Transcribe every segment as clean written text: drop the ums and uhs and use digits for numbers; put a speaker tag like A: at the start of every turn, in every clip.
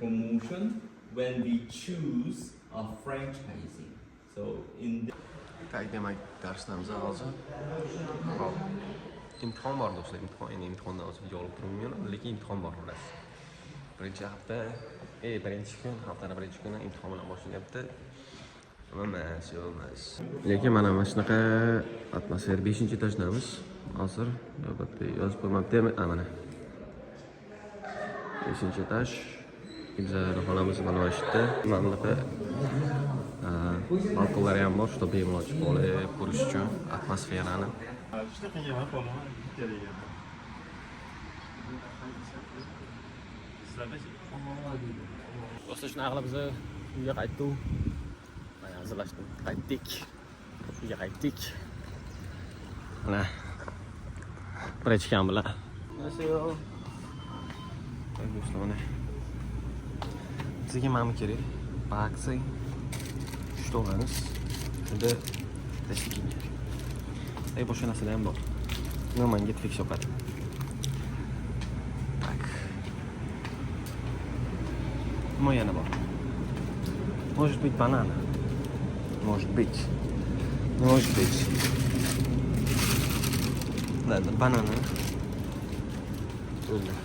A: promotion when we choose a franchising. So in
B: Tak demak darslarimiz hozir. Hop. İmtihon bor do'stlar, imtihondan o'zim yo'l turmayman, lekin imtihon bor xolos. Birinchi hafta, birinchi kun, haftaning birinchi kuni imtihon bilan boshlanyapti. Emas. Lekin mana shunaqa atmosfer 5-etajdamiz. Hozir navbatda yozib qo'ymoqda, mana. 5-etaj. Biza xonamiz mana shu yerda. Mana bunaqa balkonlar ham bor, чтобы bemalol chiqib olib ko'rish uchun atmosferani. Do'stlar, shuni aqlab biz uyga qaytdik. Mana hazırlaşdim. Qaytdik. Uyga qaytdik. Mana birechkam bilan. Nasıl? Do'stlar, mana bizga mana kerak. Baksi. Что у нас? Shunda tashkilinga. Boshqa narsalar ham bor. Nima get fix yoqadi. Tak. Nima yana bor? Может быть банана. Может быть. Может быть. Ладно, банана. Трудно.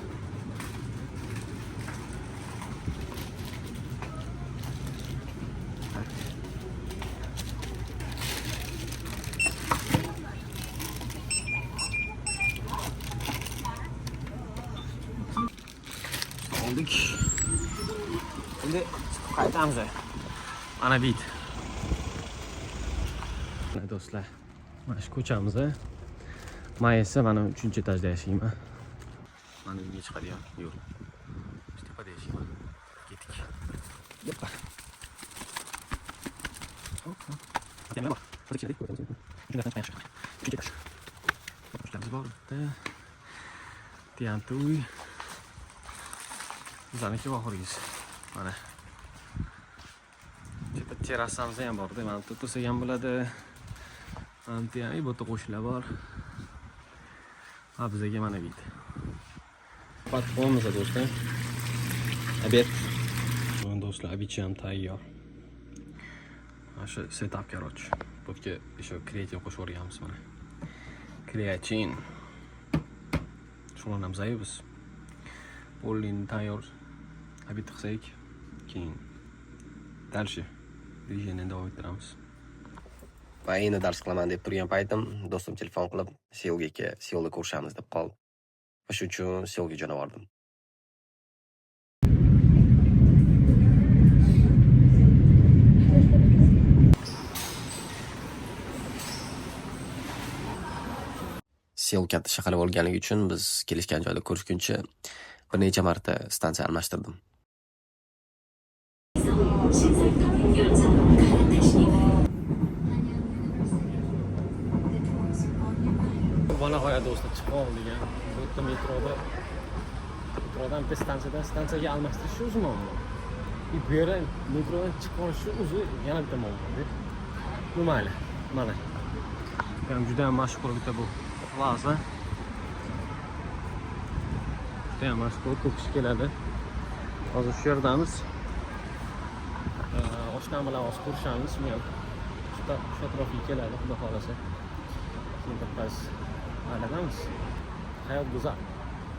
B: Oldik. Endi qaytamiz. Mana bit. Do'stlar, mana shu ko'chamiz. Men esa mana 3-etajda yashayman. Mana uyga chiqadigan yo'l. Shu tepada yashayman. Ketdik. Yoppa. Yana bor. Qo'lchilik ko'ramiz. Shundan chiqamiz. 3-etaj. Qo'shlarimiz bor. Tiantu uy. Bizaniki oxirgisi. Mana. Terasamiz ham bor-da, mana bu tursa ham bo'ladi. Mana bu yerda qo'shlar bor. Ha, bizga mana bu. Patronimiz do'stlar. Obed. Mana do'stlar, obed ham tayyor. Mana shu setup короче. Bo'pki, o'sha kreativ qo'shib o'rganamiz mana. Kreatin. Shuni ham zayibmiz. Bo'lin tayyor. Obed qilsak, keyin dalshi движение davom ettiramiz. Va endi dars qilaman deb turgan paytim do'stim telefon qilib, Seulga ko'rishamiz deb qoldi. Va shuning uchun Seulga jo'nab bordim. Seul katta shahar bo'lganligi uchun biz kelishgan joyda ko'rishguncha bir necha marta stansiya almashtirdim. Bana hayat do'stlar chiqib oldik. Bu yerda metrodan bitta stansiyaga almashtirish shu uzun muammo. Bu yerda metrodan chiqib olish shu o'zi yana bitta muammo. Bu mayli. Mana. Ham juda ham mashhur bitta bu plaza. Juda ham mashhur, ko'p kishi keladi. Hozir shu yerdamiz. Oshnam bilan oz ko'rishamiz. Men shu atrofga keladi, xudo xolasa. Keyin biz aladamiz. Hayot go'zal.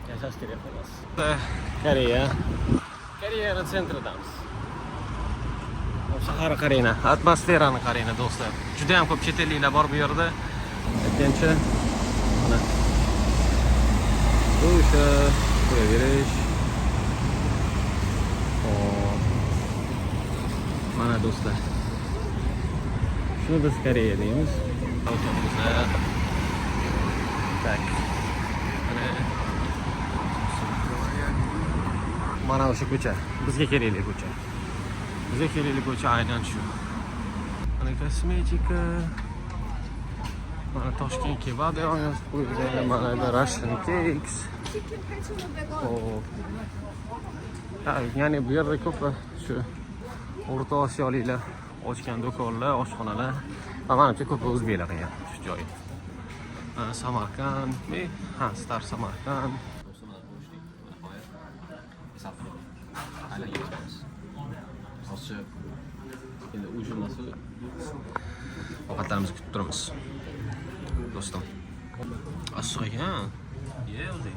B: Yashash kerak xolos. Koreya centridamiz. Shahar qarayna, atmosferani qarayna do'stlar. Juda ham ko'p chet elliklar bor bu yerda. Aytgancha mana o'sha ko'raverish. Mana do'stlar. Shuni biz Koreya deymiz. Tak. Mana o'sha ko'cha. Bizga kerakli ko'cha. Bizga kerakli ko'cha aynan shu. Mana kosmetika. Mana Toshkent kebab yozib qo'yilgan. Mana Russian cakes. Ya'ni bu yerda ko'p shu O'rta Osiyoliklar ochgan do'konlar, oshxonalar. Menimcha ko'p o'zbeklar qilgan shu joy. Samarqand, Star Samarqand. alanga chiqamiz. Hozir endi ujinlasi ovqatlarimizni kutib turamiz. Do'stim. Assoy ha. Ye o'zi.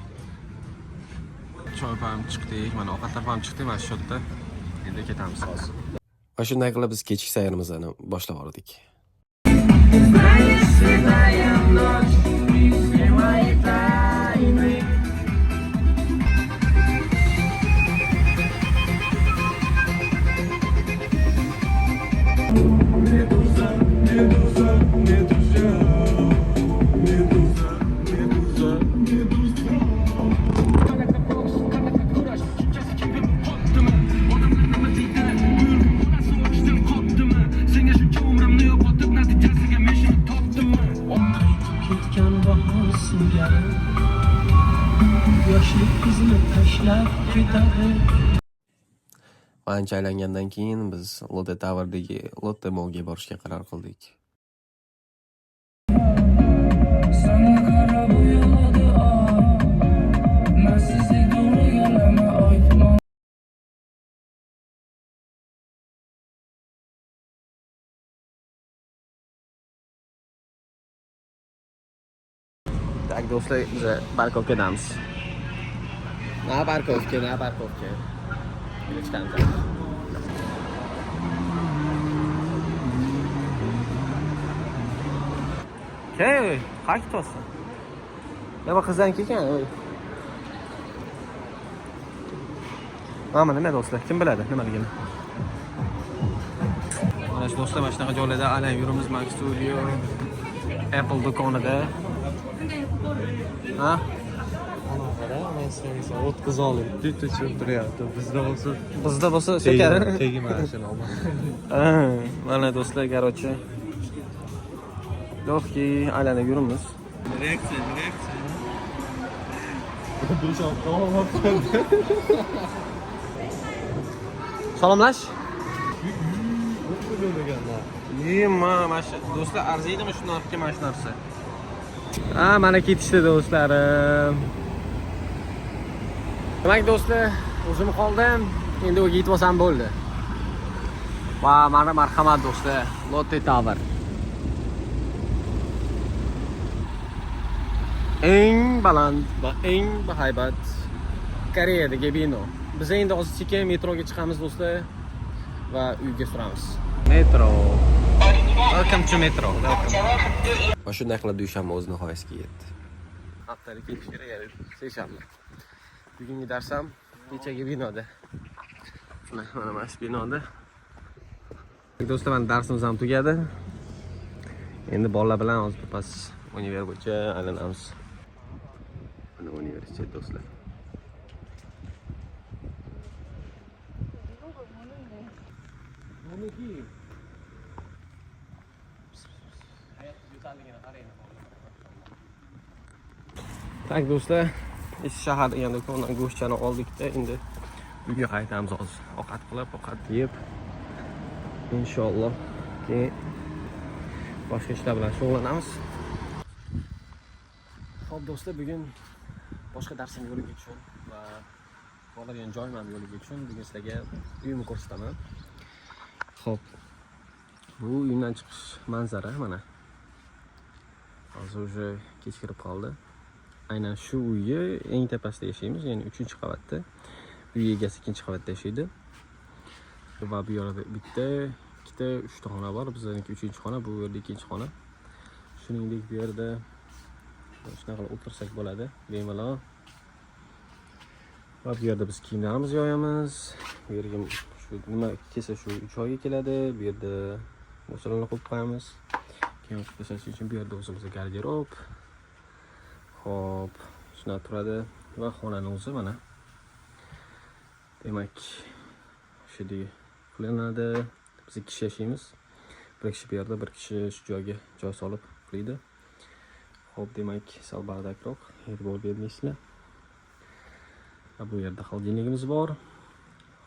B: Choy ham chiqdik, mana ovqatlar ham chiqdi, mana shu yerda. Endi ketamiz hozir. Va shunday qilib biz kechki sayrimizni boshlab yubordik. Ancha aylangandan keyin biz Lotte Towerdagi Lotte Mallga borishga qaror qildik. Tak do'stlar, biz parkovkadamiz. Na parkovka. Chiqamiz. Hey, qayerga ketyapsan? Nima qizdan kelgan, oy. Mana nima do'stlar, kim biladi nimaligini. Mana shu do'stlar, mana shunaqa joylarda aylanib yuramiz, Max Studio, Apple do'konida. Ha?
C: Men senga o'tqizib olib, tutib turyapti. Bizda bo'lsa
B: shakar.
C: Tegma shuni olma.
B: Mana do'stlar, garochi. Lofki aylanib yuramiz.
C: Reaksiya.
B: Salomlash. Mana shu do'stlar arziydimi shu narxga mana shu narsa? Mana ketishdi do'stlarim. Demak do'stlar, o'zim qoldim. Endi o'ga yetib olsam bo'ldi. Va mana marhamat do'stlar, Lotte Tower. Eng baland va eng bahaybat Koreyadagi bino. Biz endi hozir sekin metroga chiqamiz do'stlar va uyga suramiz. Metro. Welcome to metro. Va shunday qilib dushanba o'z nihoyasiga yetdi. Haftalik ketish kerak, seshanba. Bugungi darsam kechagi binoda. Mana shu binoda. Do'stlar, men darsimiz ham tugadi. Endi bolalar bilan hozir pas univers bo'yicha aylanamiz. Mana universitet do'stlar. Tak do'stlar, ish shahar degan do'kondan go'shtchani oldikda, endi uyga qaytamiz hozir. Ovqat qilib, ovqat yeb, inshaalloh keyin boshqa ishlar bilan shug'ullanamiz. Xo'p do'stlar, bugun boshqa darsim yo'liga uchun va boradigan joyim ham yo'liga uchun bugun sizlarga uyimni ko'rsataman. Xo'p. Bu uyimdan chiqish manzara mana. Hozir уже kech kirib qoldi. Aynan shu uyga eng tepasida yashaymiz, ya'ni 3-qavatda. Uy egasi 2-qavatda yashaydi. Va bu yerda bitta, ikkita, 3ta xona bor. Bizniki 3-xona, bu yerda 2-xona. Shuningdek bu yerda shunaqa qilib o'tirsak bo'ladi, bemalol. Va bu yerda biz kiyimlarimizni yoyamiz. Bu yerga shu nima kelsa shu joyga keladi. Bu yerda o'shalarni qo'yib qo'yamiz. Keyin tashlash uchun bu yerda o'zimizga garderob. Xo'p, shuna turadi va xonani o'zi mana. Demak, shu yerga qilinadi. Biz 2 kishi yashaymiz. Bir kishi bu yerda, bir kishi shu joyga joy solib qiladi. Xo'p, demak, sal bardakroq e'tibor bermaysizlar. Bu yerda xolodilnikimiz bor.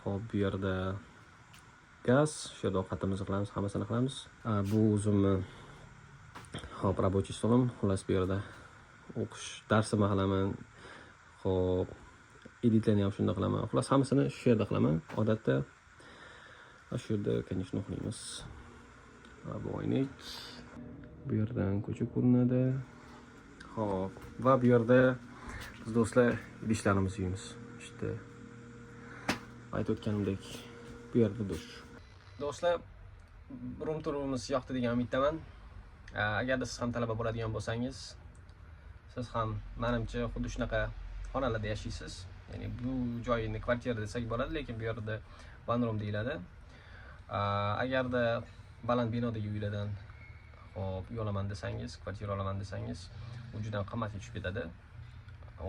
B: Xo'p, bu yerda gaz, shu yerda ovqatimizni qilamiz, hammasini qilamiz. Bu o'zimni xo'p, рабочий stolim, xullas bu yerda o'qish darsimi qilaman. Xo'p, editlarni ham shunda qilaman. Xullas hammasini shu yerda qilaman. Odatda shu yerda, конечно, uxlaymiz. Bu oynak. Bu yerdan ko'cha ko'rinadi. Xo'p, va bu yerda biz do'stlar idishlarimizni yuyamiz. İşte aytib o'tganimdek, bu yerda dush. Do'stlar, rum turimiz yoqdi degan umiddaman. Agarda siz ham talaba bo'ladigan bo'lsangiz, siz ham menimcha xuddi shunaqa xonalarda yashaysiz. Ya'ni bu joyni kvartira desak bo'ladi, lekin bu yerda one room deyiladi. Agarda baland binodagi uylardan hop yo'laman desangiz, kvartira olaman desangiz, u juda qimmatga tushib ketadi.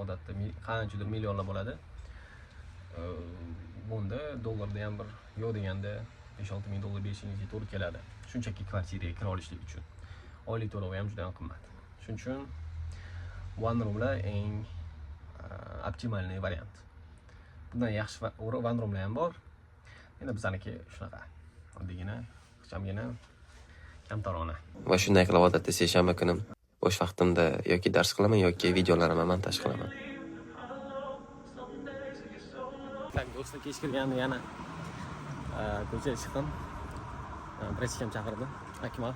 B: Odatda qanchadir millionlar bo'ladi. Bunda dollarda ham bir yo'q deganda 5-6 ming dollar berishingiz to'g'ri keladi. Shunchaki kvartiraga kira olishlik uchun. Oylik to'lovi ham juda qimmat. Shuning uchun one roomlar eng optimalniy variant. Bundan yaxshi one roomlar ham bor. Endi bizaniki shunaqa. Oddiygina, ixchamgina, kamtarona.
D: Va shunday qilib odatda seshanba kuni bo'sh vaqtimda yoki dars qilaman yoki videolarimni montaj qilaman.
B: Do'stlar kech kirganda yana ko'chaga chiqdim. Pressiyam chaqirdi. Akmal.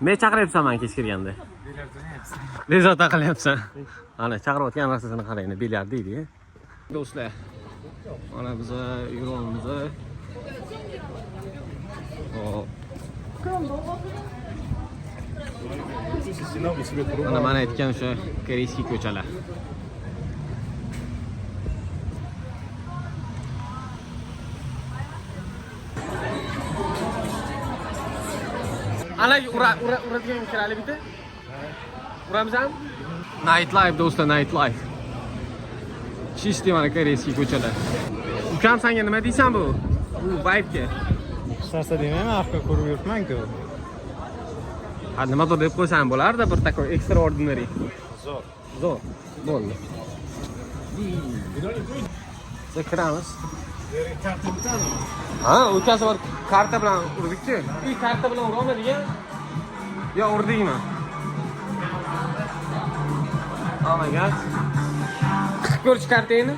B: Men chaqiryapsan men kech kirganda. Bezovta qilyapsan. Ana chaqirayotgan narsasini qarang, bilyard deydi. Do'stlar, mana biz yuramiz. Hop. Mana aytgan o'sha koreyskiy ko'chalar. Ana uradigan kirali bitta. Uramizam? Night life do'stlar, night life. Чистый mana koreyskiy ko'chalar. Ukam senga nima deysan bu? Bu vibe-ga.
C: Hech narsa demayman, orqa ko'rib yuribman-ku.
B: Ha, nimadir deb qo'ysam bo'lardi, bir takoy extraordinary. Zo'r. Bo'ldi. Biz kiramiz. Ha, ukasi bor karta bilan urdik-ku. Karta bilan urolmading-a? Yo, urdingmi? Oh my god. Ko'rish kartangni.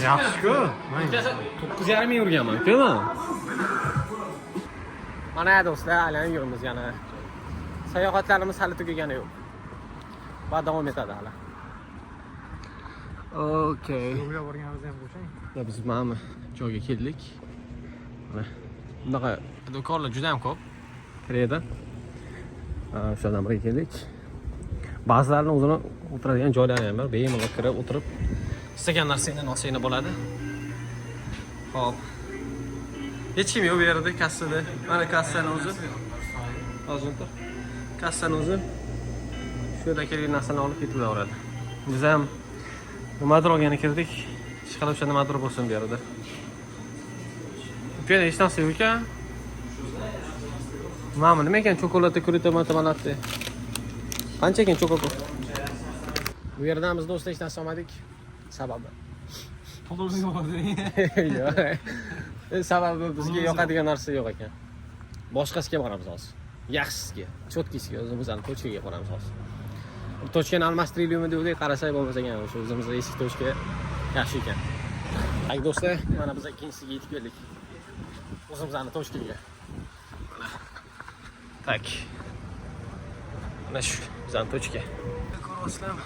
C: Yaxshi-ku.
B: 9,5 ming urganman-ku. Mana do'stlar, aylanib yurimiz yana. Sayohatlarimiz hali tugagani yo'q. Va davom etadi hali. Okay.
C: Yo'lga borganimiz ham bo'shang.
B: Biz mana joyga keldik. Mana bunaqa do'konlar juda ham ko'p. Kireda. O'shadan biriga keldik. Ba'zilarini o'zini o'tiradigan joylari ham bor. Bemalol kirib o'tirib istagan narsangni olsang bo'ladi. Hop. Hech kim yo'q bu yerda kassada. Mana kassani o'zi. Hozir o'tir. Kassani o'zi shu yerda kerak narsani olib ketib yuboradi. Biz ham nimadir olgani kirdik. Ishqilib o'sha nimadir bo'lsin bu yerda. Bu yerda hech narsa yo'q ekan. Mana nima ekan chokolad kuritamatamalatdi. Qancha ekan chokolad? Bu yerdan biz do'stlar hech narsa olmadik. Sababi.
C: Pulimiz yo'q.
B: Yo'q. Sababi bizga yoqadigan narsa yo'q ekan. Boshqasiga boramiz hozir. Yaxshisiga, cho'tkisiga, o'zimizning tochkaga boramiz hozir. Bu tochkani almashtiraylikmi degandek qarasak bo'lmasa ekan, o'sha o'zimizning eski tochka yaxshi ekan. Ay do'stlar, mana biz ikkinchisiga yetib keldik. O'zimizning tochkaga. Tak. Mana shu bizning tochka. Ko'ryapsizlarmi?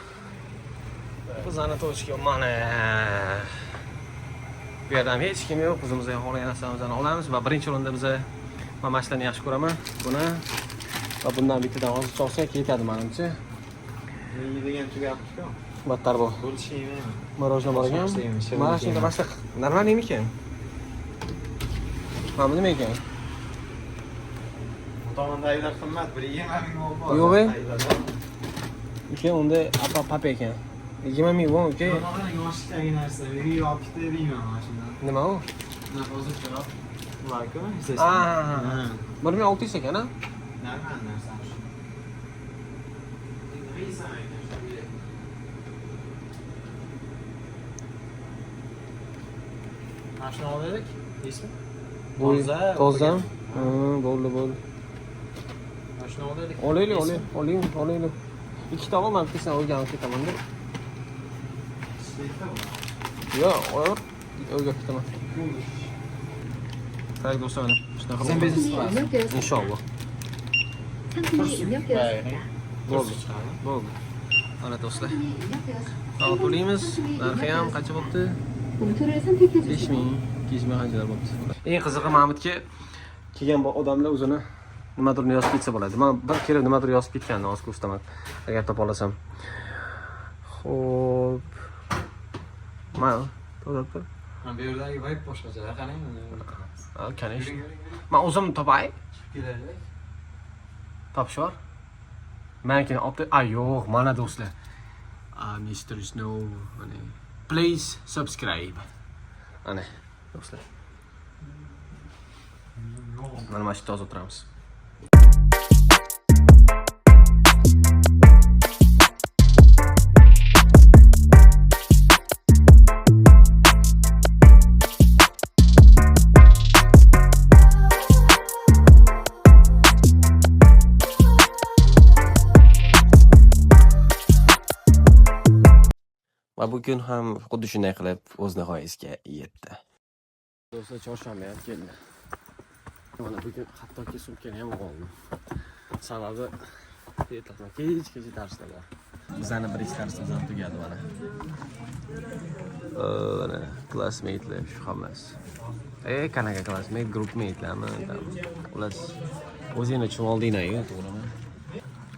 B: Bizning tochka mana. Bu yerda ham hech kim yo'q, o'zimizga xohlagan narsamizni olamiz va birinchi o'rinda biz men mashlarni yaxshi ko'raman. Buni va bundan bittadan hozir olsak ketadi menimcha.
C: Yeydigan tugabdi-ku.
B: Battar bu.
C: Bo'lishi yemayman.
B: Marojna bor ekan. Mana shunga boshliq. Normalmi ekan? Mana nima ekan?
C: Tomondagilar qimmat, 120 ming bor.
B: Yo'q-e. Ekan unda papa ekan. 20 ming bor, uka.
C: Mana yoshlikdagi narsa, video olib ketayman mana shundan.
B: Nima u?
C: Mana hozir qarab. Bularku,
B: Ha. 1600 ekan, ha?
C: Normal narsa shu. Mana shuni oldik, deysizmi?
B: Toza. Ha, bo'ldi.
C: Mashina olaylik.
B: Olaylik. Ikkita olman, bittasidan o'rganib ketaman deb. Yo'q, o'rganib ketaman. Tak do'stlar, shunaqa.
C: Sen biznes qilasan.
B: Inshaalloh.
E: 상품이 입력되었습니다.
B: Bo'ldi. Mana do'stlar. Qabul qilamiz. Narxi ham qancha bo'pti?
E: 봉투를 선택해
B: 5000,
E: 주시고
B: 2000 qanchalar bo'pti. Eng qizig'i Mahmudga kelgan odamlar o'zini nimadir yozib ketsa bo'ladi. Men bir kere nimadir yozib ketgandim, hozir ko'rsataman agar topa olasam. Xo'p. Mana to'g'ri.
C: Bu yerdagi vibe boshqacha. Qarang.
B: Kanish. Men o'zim topay.
C: Kelaylik.
B: Topshor. Meniki opti. Yo'q, mana do'stlar. Mr. Snow, please subscribe. Ana, do'stlar. Mana mana shu toza o'tiramiz.
D: Va bugun ham xuddi shunday qilib o'z nihoyasiga yetdi.
B: Do'stlar, chorshanba ham keldi. Mana bugun hattoki sumkani ham oldim. Sababi ertalab kechgacha darslar bor. Bizani birinchi darsimiz ham tugadi mana. Mana classmate'lar shu xammas. Qanaqa classmate, groupmate'larmi? Ular o'zingni tushunib oldinglar-ku, to'g'rimi?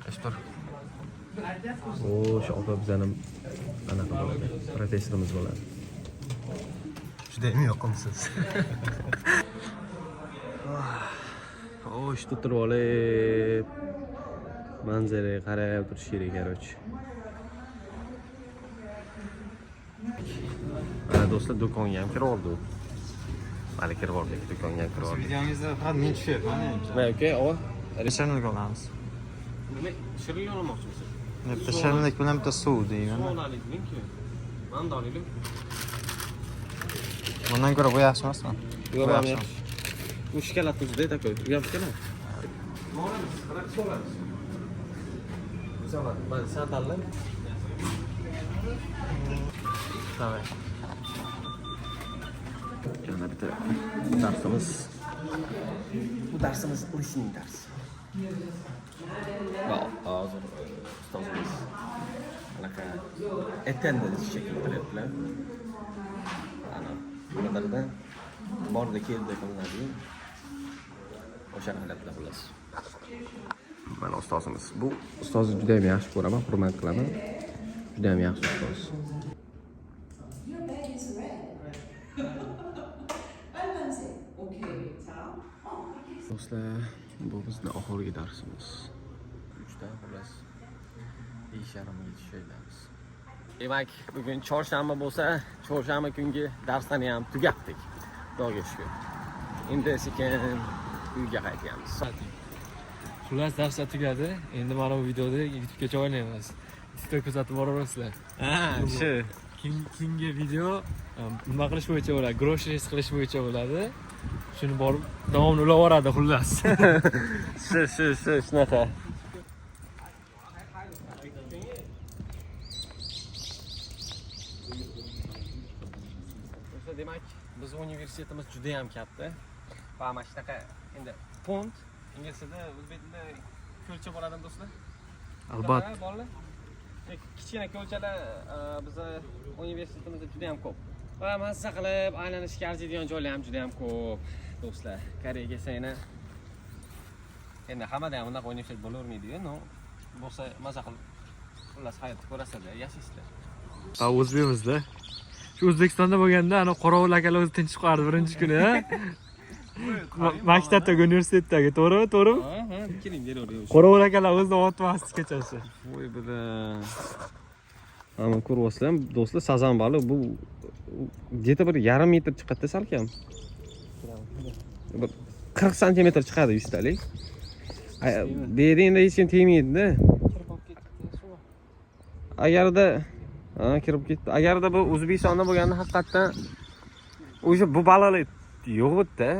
B: Eshtur. Shu opa bizani anaqa bo'ladi. Professorimiz bo'ladi. Judayam yoqimsiz. Shu turib olib manzaraga qarab turish kerak, короче. Ana do'stlar, do'konga ham kirib oldi. Hali kirib oldik, do'konga ham kirib oldik.
C: Videomizda faqat men tushyapman.
B: Nima aka, ova?
C: Shirinlik olamiz.
B: Nima? Shirinlik olmoqchimisiz?
C: Bitta shirinlik bilan bitta suv deyman.
B: Olaylikmi? Mana olaylik.
C: Bundan ko'ra bu yaxshi emasmi?
B: Yo'q, ham yaxshi. Bu shikolat tuzda aka, bu ham shikolat. Olamiz, qarab olamiz. Zavod, mana sen tanla. Davay. Yana bitta darsimiz. Bu darsimiz listening darsi. Hozir ustozimiz anaqa attendance shekli qilyaptilar. Ana nimalardan borda keldi qilinadi. O'sha qilyaptilar xullas. Mana ustozimiz. Bu ustozni juda ham yaxshi ko'raman, hurmat qilaman. Juda ham yaxshi ustoz. Do'stlar, bu bizning oxirgi darsimiz. 3 ta xullas. 5:30ga tushaymiz. Demak, bugun chorshanba bo'lsa, chorshanba kungi darslarni ham tugatdik. Xudoga shukr. Endi sekin uyga qaytyapmiz.
F: Xullas darslar tugadi. Endi mana bu videoda YouTube'ga joylaymiz. TikTok kuzatib boraverasizlar.
B: Shu.
F: Keyingi video nima qilish bo'yicha bo'ladi, groceries qilish bo'yicha bo'ladi. Shuni borib davomini ulavoradi xullas.
B: Shunaqa. Demak, biz universitetimiz juda ham katta. Va mana shunaqa endi fond inglizchada o'zbek tilida ko'lcha bo'ladimi do'stlar?
F: Albatta.
B: Bolalar. Kichkina ko'lchalar bizni universitetimizda juda ham ko'p. Va mazza qilib aylanishga arziydigan joylar ham juda ham ko'p. Do'stlar, Koreyaga kelsanglar endi hammada ham bunaqa universitet bo'lavermaydi-ku, no. Bo'lsa mazza qilib xullas hayotni ko'rasizlar, yashaysizlar.
F: Ha, o'zbekmizda. Shu O'zbekistonda bo'lganda ana qorovul akalar o'zi tinchib qo'yardi birinchi kuni, ha? Maktabdagi, universitetdagi, to'g'rimi?
B: Ha, keling, beraver.
F: Qorovul akalar o'zini otmasdi kechasi.
B: Voy bida. Hamma ko'ryapsizlar, do'stlar, sazan baliq bu где-то bir yarim metr chiqadi salkam. Bir 40 santimetr chiqadi yuztalik. Bu yerda endi hech kim tegmaydi-da. Agarda kirib ketdi. Agarda bu O'zbekistonda bo'lganda haqiqatan o'sha bu baliqlar yo'q-da.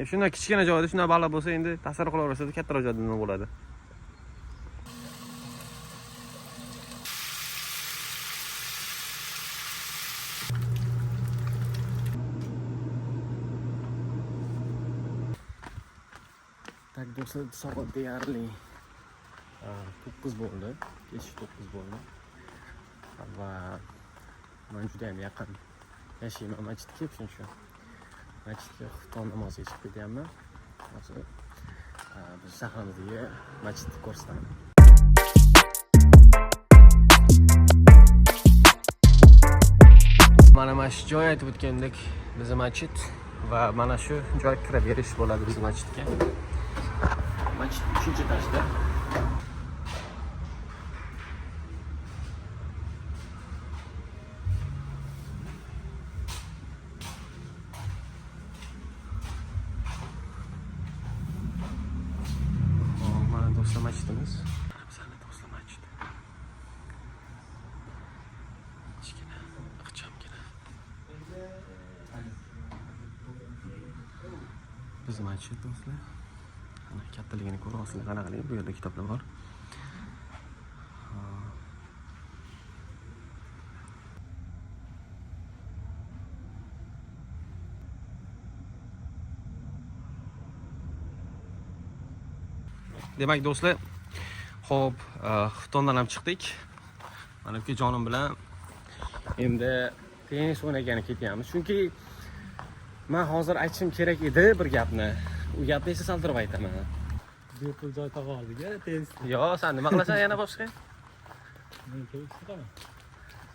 B: Shunday kichkina joyda shunday baliq bo'lsa, endi tasavvur qilaverasiz, kattaroq joyda nima bo'ladi. Tak do'stlar, soat deyarli 9 bo'ldi. Kech 9 bo'ldi. Va men juda ham yaqin yashayman masjidga, shuning uchun masjidga xufton namoziga chiqib ketyapman. Hozir biz shahrimizdagi masjidni ko'rsataman. Mana shu joy aytib o'tgandek, bizning masjid va mana shu joy kirib berish bo'ladi bizning masjidga. Masjid 3-etajda. Mana do'stlar masjidimiz. Bizning do'stlar masjid. Kichkina, ixchamgina. Bizning masjid do'stlar. Ana kattaligini ko'ryapsizlar, qaranglar, bu yerda kitoblar bor. Demak do'stlar, xo'p, xuftondan ham chiqdik. Mana bu jonim bilan endi tennis o'ynagani ketyapmiz. Chunki men hozir aytishim kerak edi bir gapni. U gapni esa saldirib aytaman.
F: Bepul joy topa oldik-a, tez.
B: Yo, sen nima qilasan yana boshqa?
F: Men kelib chiqaman.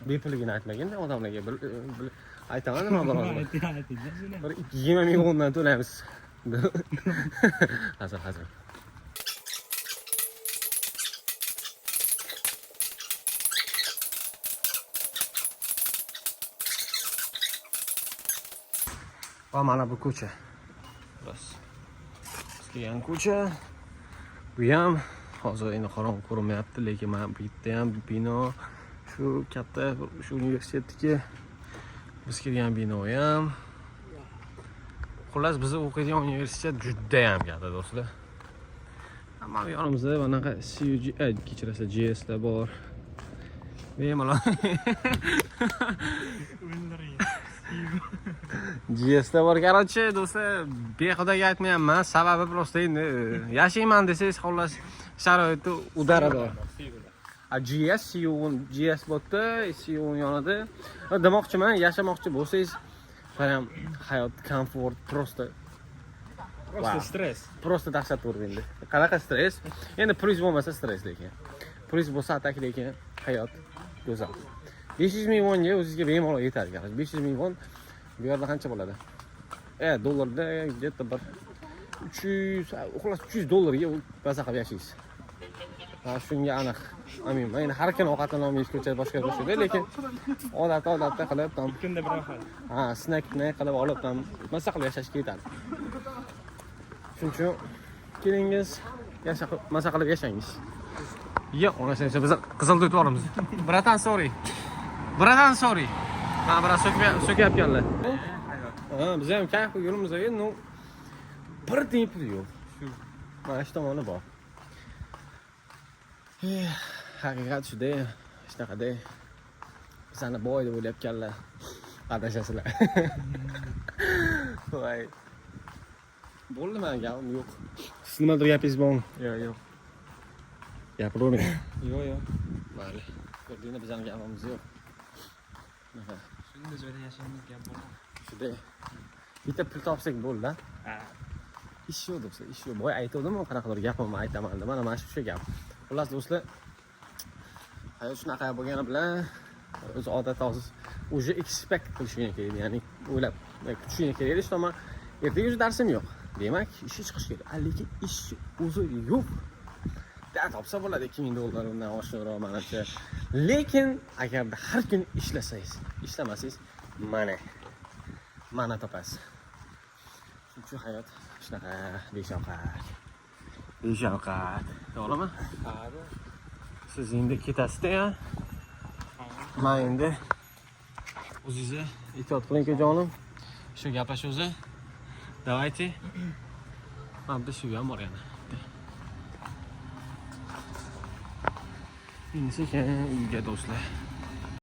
B: Bepulligini aytmagin-da odamlarga. Aytaman nima bor hozir.
F: Ayting.
B: Bir 20 ming o'ndan to'laymiz. Hazır. Va mana bu ko'cha. Bas. Bizga yan ko'cha. Bu ham hozir endi qorong'i ko'rinmayapti, lekin mana bu yerda ham bino, shu katta shu universitetniki biz kirgan bino ham. Xullas biz o'qiydigan universitet juda ham katta do'stlar. Mana yonimizda bunaqa CUG, kechirasiz, GS da bor. Bemalol. GS da bor. Короче, do'stlar, behudaga aytmayapman. Sababi просто endi yashayman desangiz, xullas sharoitda udarada. GS bo'tda, CU yonida. Demoqchiman, yashamoqchi bo'lsangiz, ham hayot, komfort, просто
F: Stress.
B: Просто dahshat urindi. Qanaqa stress? Endi pulingizz bo'lmasa stress lekin. Pulingiz bo'lsa atak lekin hayot go'zal. 500 ming wonga o'zingizga bemalol yetadi, qarang. 500 ming won bu yerda qancha bo'ladi? Dollarda где-то bir 300, xullas 300 dollarga baza qilib yashaysiz. Ha, shunga aniq. Amin. Men har kuni ovqatlanib olmaysiz, ko'chada boshqa bo'lsa, lekin odatda qilib tam
F: Kunda bir rohat.
B: ha, snackni qilib olib tam maza qilib yashashga yetadi. Shuning uchun kelingiz, maza qilib yashangiz. Yo'q, o'rnasan biz qizil to'yib olamiz. Bratan, sorry. Ha, biroz so'kyapganlar. Ha, biz ham kayf yo'limizga, no bir tiyin pul yo'q. Shu mana shu tomoni bor. Haqiqat shuda, shunaqada. Bizani boy deb o'ylayotganlar. Adashasizlar. Voy. Bo'ldimi, gapim yo'q. Siz nimadir gapingiz bormi?
F: Yo'q.
B: Gapiravering.
F: Yo'q.
B: Mayli. Ko'rdingmi, bizani gapimiz yo'q. Mana
F: Shunday joyda yashashimiz gap bor.
B: shuda. Bitta pul topsak bo'ldi-da.
F: Ha.
B: Ish yo'q debsa, ish yo'q. Boy aytdim, qanaqadir gapimni aytaman deb. Mana shu gap. Xullas do'stlar, hayot shunaqa bo'lgani bilan o'z odatda hozir уже expect qilishing kerak, ya'ni o'ylab kutishing kerak. Ishtoman, ertaga o'zi darsim yo'q. Demak, ishga chiqish kerak. Lekin ish o'zi yo'q. Da topsa bo'ladi 2000 dollar undan oshiqroq manacha. Lekin agarda har kun ishlamasangiz, mana topasiz. Chunki hayot shunaqa beshafqat. To'g'rimi?
F: Ha.
B: Siz endi ketasiz-da. Men endi o'zingizni itoat qiling jonim. Shu gaplash o'zi. Давайте. Mana bu shu ham bor yana. Endi sekin uyga do'stlar.